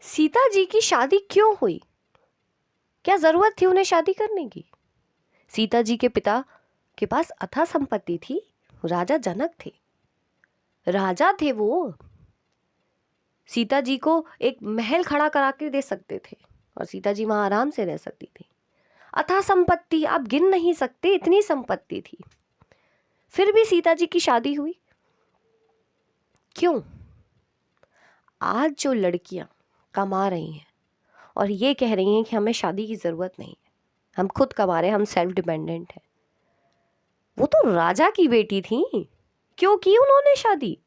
सीता जी की शादी क्यों हुई? क्या जरूरत थी उन्हें शादी करने की? सीता जी के पिता के पास अथाह संपत्ति थी, राजा जनक थे, राजा थे वो। सीता जी को एक महल खड़ा करा के दे सकते थे और सीता जी वहां आराम से रह सकती थी। अथाह संपत्ति आप गिन नहीं सकते, इतनी संपत्ति थी। फिर भी सीता जी की शादी हुई क्यों? आज जो लड़कियां कमा रही हैं और ये कह रही हैं कि हमें शादी की जरूरत नहीं है, हम खुद कमा रहे हैं, हम सेल्फ डिपेंडेंट हैं, वो तो राजा की बेटी थी, क्यों की उन्होंने शादी?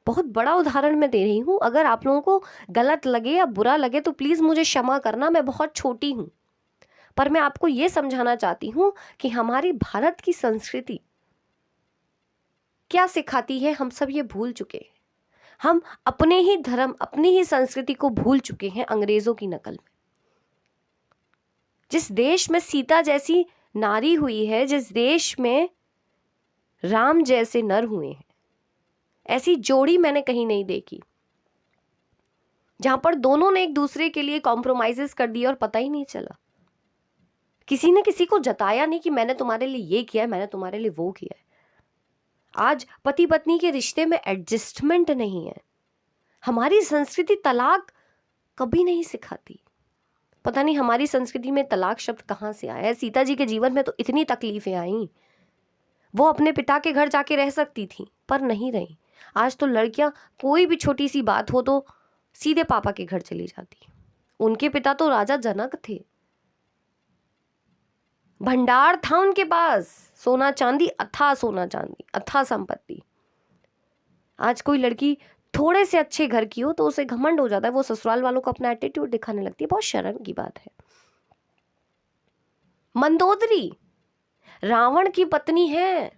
बहुत बड़ा उदाहरण मैं दे रही हूं, अगर आप लोगों को गलत लगे या बुरा लगे तो प्लीज मुझे क्षमा करना, मैं बहुत छोटी हूं, पर मैं आपको यह समझाना चाहती हूं कि हमारी भारत की संस्कृति क्या सिखाती है हम सब ये भूल चुके हैं। हम अपने ही धर्म, अपनी ही संस्कृति को भूल चुके हैं अंग्रेजों की नकल में। जिस देश में सीता जैसी नारी हुई है, जिस देश में राम जैसे नर हुए हैं, ऐसी जोड़ी मैंने कहीं नहीं देखी जहां पर दोनों ने एक दूसरे के लिए कॉम्प्रोमाइजेस कर दिया और पता ही नहीं चला। किसी ने किसी को जताया नहीं कि मैंने तुम्हारे लिए ये किया है, मैंने तुम्हारे लिए वो किया है। आज पति पत्नी के रिश्ते में एडजस्टमेंट नहीं है। हमारी संस्कृति तलाक कभी नहीं सिखाती। पता नहीं हमारी संस्कृति में तलाक शब्द कहां से आया है। सीता जी के जीवन में तो इतनी तकलीफें आई, वो अपने पिता के घर जाके रह सकती थी पर नहीं रही। आज तो लड़कियां कोई भी छोटी सी बात हो तो सीधे पापा के घर चली जाती। उनके पिता तो राजा जनक थे, भंडार था उनके पास, सोना चांदी, अथाह सोना चांदी, अथाह संपत्ति। आज कोई लड़की थोड़े से अच्छे घर की हो तो उसे घमंड हो जाता है, वो ससुराल वालों को अपना एटीट्यूड दिखाने लगती है। बहुत शर्म की बात है। मंदोदरी रावण की पत्नी है,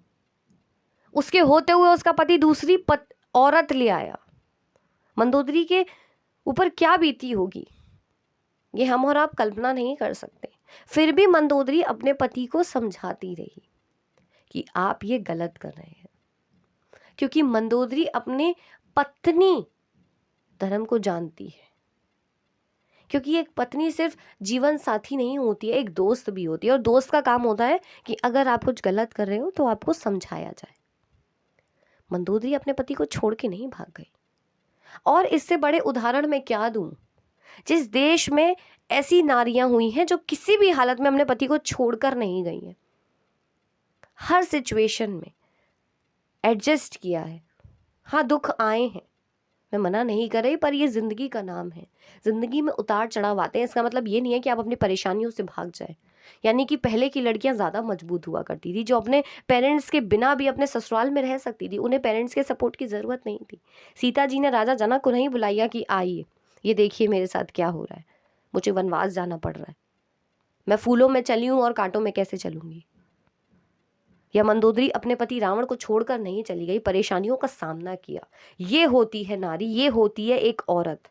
उसके होते हुए उसका पति दूसरी औरत ले आया। मंदोदरी के ऊपर क्या बीती होगी ये हम और आप कल्पना नहीं कर सकते। फिर भी मंदोदरी अपने पति को समझाती रही कि आप ये गलत कर रहे हैं, क्योंकि मंदोदरी अपने पत्नी धर्म को जानती है। क्योंकि एक पत्नी सिर्फ जीवन साथी नहीं होती है, एक दोस्त भी होती है, और दोस्त का काम होता है कि अगर आप कुछ गलत कर रहे हो तो आपको समझाया जाए। मंदोदरी अपने पति को छोड़ के नहीं भाग गई। और इससे बड़े उदाहरण मैं क्या दूं? जिस देश में ऐसी नारियां हुई हैं जो किसी भी हालत में अपने पति को छोड़कर नहीं गई हैं, हर सिचुएशन में एडजस्ट किया है। हाँ, दुख आए हैं, मैं मना नहीं कर रही, पर ये जिंदगी का नाम है। जिंदगी में उतार चढ़ाव आते हैं, इसका मतलब ये नहीं है कि आप अपनी परेशानियों से भाग जाएं। यानी कि पहले की लड़कियां ज्यादा मजबूत हुआ करती थी, जो अपने पेरेंट्स के बिना भी अपने ससुराल में रह सकती थी, उन्हें पेरेंट्स के सपोर्ट की जरूरत नहीं थी। सीता जी ने राजा जनक को नहीं बुलाया कि आइए ये देखिए मेरे साथ क्या हो रहा है, मुझे वनवास जाना पड़ रहा है, मैं फूलों में चली हूं और कांटों में कैसे चलूंगी। या मंदोदरी अपने पति रावण को छोड़कर नहीं चली गई, परेशानियों का सामना किया। ये होती है नारी, ये होती है एक औरत।